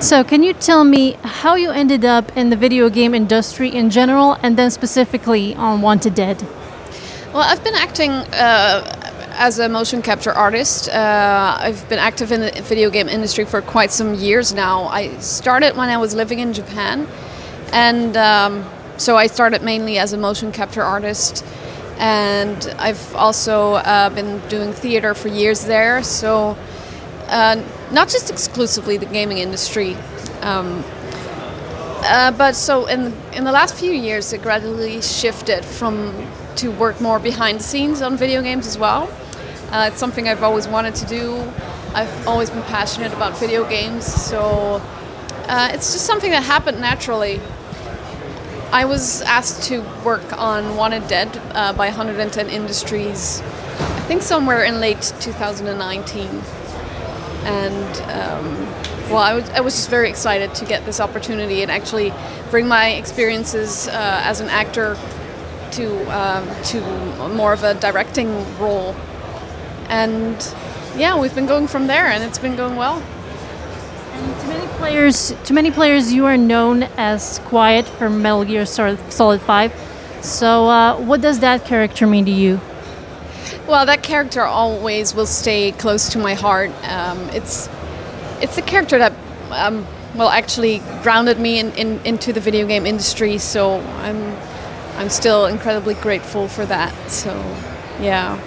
So, can you tell me how you ended up in the video game industry in general and then specifically on Wanted Dead? Well, I've been acting as a motion capture artist. I've been active in the video game industry for quite some years now. I started when I was living in Japan, and so I started mainly as a motion capture artist. And I've also been doing theater for years there, so not just exclusively the gaming industry. But so in the last few years, it gradually shifted to work more behind the scenes on video games as well. It's something I've always wanted to do. I've always been passionate about video games, so it's just something that happened naturally. I was asked to work on Wanted Dead by 110 Industries, I think somewhere in late 2019. And well, I was just very excited to get this opportunity and actually bring my experiences as an actor to more of a directing role. And yeah, we've been going from there, and it's been going well. And to many players, you are known as Quiet from Metal Gear Solid 5. So, what does that character mean to you? Well, that character always will stay close to my heart. It's a character that well, actually grounded me into the video game industry. So I'm still incredibly grateful for that. So, yeah.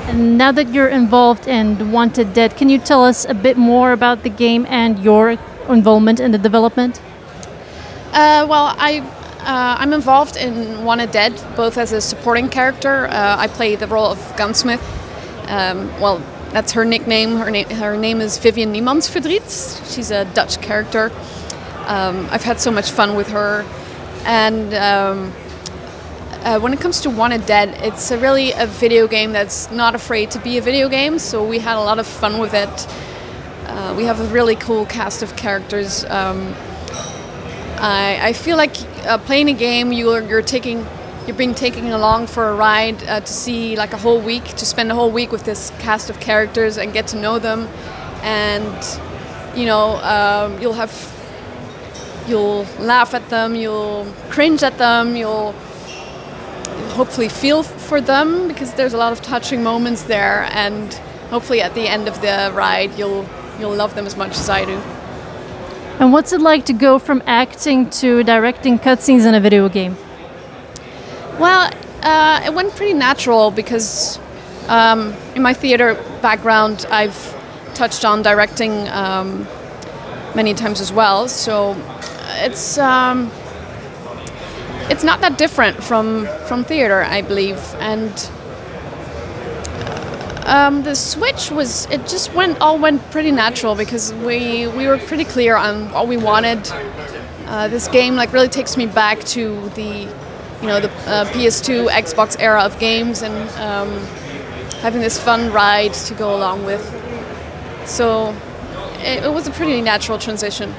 And now that you're involved in Wanted Dead, can you tell us a bit more about the game and your involvement in the development? Well, I'm involved in Wanted Dead, both as a supporting character. I play the role of Gunsmith. Well, that's her nickname. Her name is Vivian Niemandsverdriet. She's a Dutch character. I've had so much fun with her. And when it comes to Wanted Dead, it's really a video game that's not afraid to be a video game, so we had a lot of fun with it. We have a really cool cast of characters. I feel like playing a game, you're being taken along for a ride to see like a whole week, to spend a whole week with this cast of characters and get to know them, and you know, you'll laugh at them, you'll cringe at them, you'll hopefully feel for them because there's a lot of touching moments there, and hopefully at the end of the ride you'll love them as much as I do. And what's it like to go from acting to directing cutscenes in a video game? Well, it went pretty natural because in my theater background I've touched on directing many times as well, so it's not that different from theater, I believe. And the switch all went pretty natural because we were pretty clear on what we wanted. This game like really takes me back to the PS2, Xbox era of games, and having this fun ride to go along with. So it was a pretty natural transition.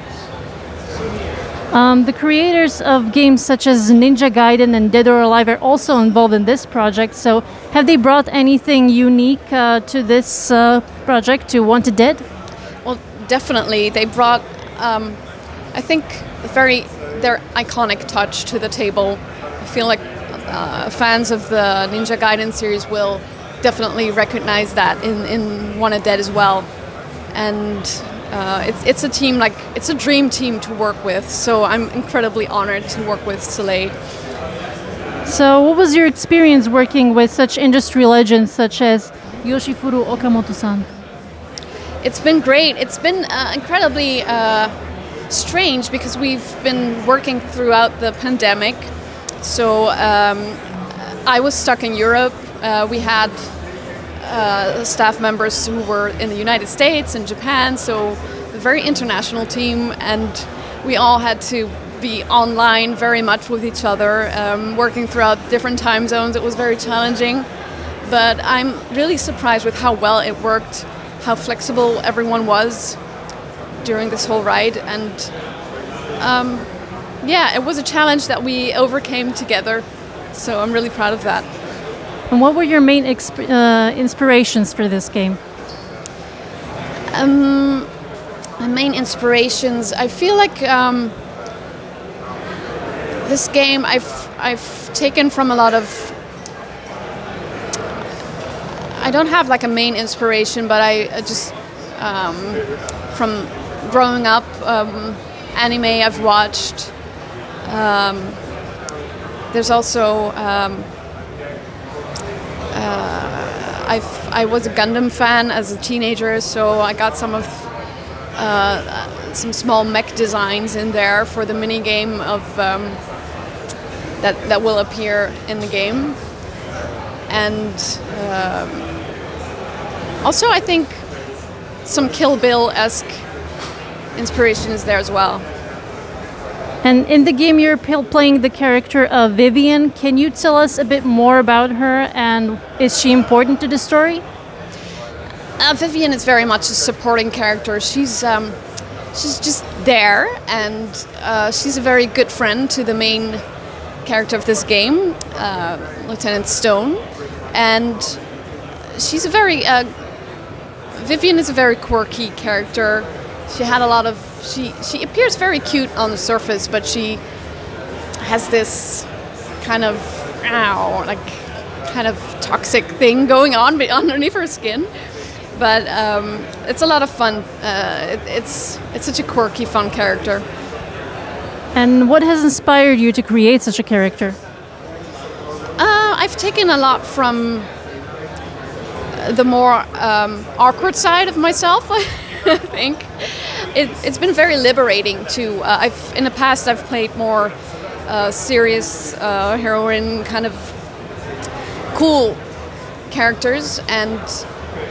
The creators of games such as Ninja Gaiden and Dead or Alive are also involved in this project. So, have they brought anything unique to this project, to Wanted Dead? Well, definitely. They brought, I think, their iconic touch to the table. I feel like fans of the Ninja Gaiden series will definitely recognize that in Wanted Dead as well. And it's a team, like it's a dream team to work with, so I'm incredibly honored to work with Soleil. So what was your experience working with such industry legends such as Yoshifuru Okamoto-san? It's been great. It's been incredibly strange because we've been working throughout the pandemic. So I was stuck in Europe. We had staff members who were in the United States and Japan, so a very international team, and we all had to be online very much with each other, working throughout different time zones. It was very challenging, but I'm really surprised with how well it worked, how flexible everyone was during this whole ride, and yeah, it was a challenge that we overcame together, so I'm really proud of that. And what were your main inspirations for this game? My main inspirations, I feel like this game I've taken from a lot of. I don't have like a main inspiration, but I just from growing up, anime I've watched. There's also I was a Gundam fan as a teenager, so I got some small mech designs in there for the mini game of that will appear in the game, and also I think some Kill Bill-esque inspiration is there as well. And in the game, you're playing the character of Vivian. Can you tell us a bit more about her, and is she important to the story? Vivian is very much a supporting character. She's just there, and she's a very good friend to the main character of this game, Lieutenant Stone. And she's a very Vivian is a very quirky character. She had a lot of. She appears very cute on the surface, but she has this kind of kind of toxic thing going on underneath her skin. But it's a lot of fun. It's such a quirky, fun character. And what has inspired you to create such a character? I've taken a lot from the more awkward side of myself. I think it's been very liberating to. In the past I've played more serious heroine kind of cool characters, and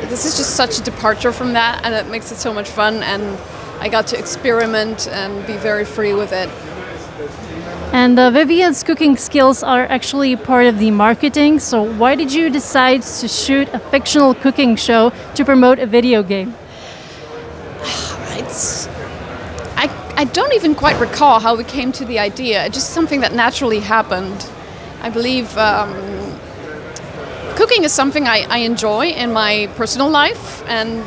this is just such a departure from that, and it makes it so much fun, and I got to experiment and be very free with it. And Vivian's cooking skills are actually part of the marketing, so why did you decide to shoot a fictional cooking show to promote a video game? I don't even quite recall how we came to the idea. It's just something that naturally happened. I believe cooking is something I enjoy in my personal life, and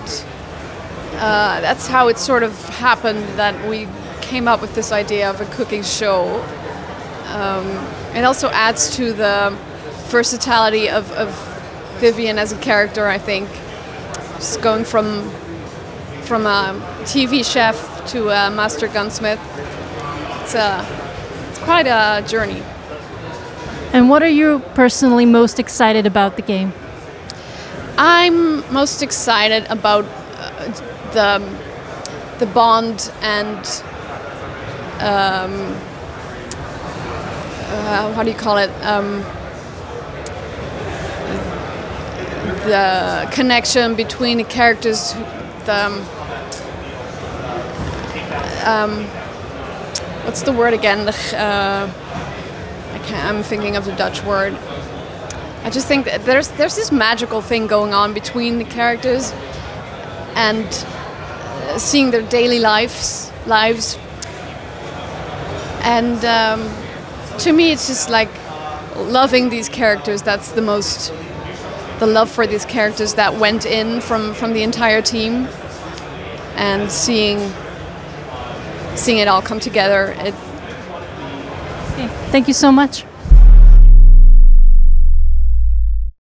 that's how it sort of happened that we came up with this idea of a cooking show. It also adds to the versatility of Vivian as a character, I think. Just going from a TV chef to a master gunsmith. It's quite a journey. And what are you personally most excited about the game? I'm most excited about the bond and how do you call it? The connection between the characters. What's the word again? I'm thinking of the Dutch word. I just think that there's this magical thing going on between the characters, and seeing their daily lives. And to me, it's just like loving these characters. That's the love for these characters that went in from the entire team, and seeing it all come together. Okay. Thank you so much.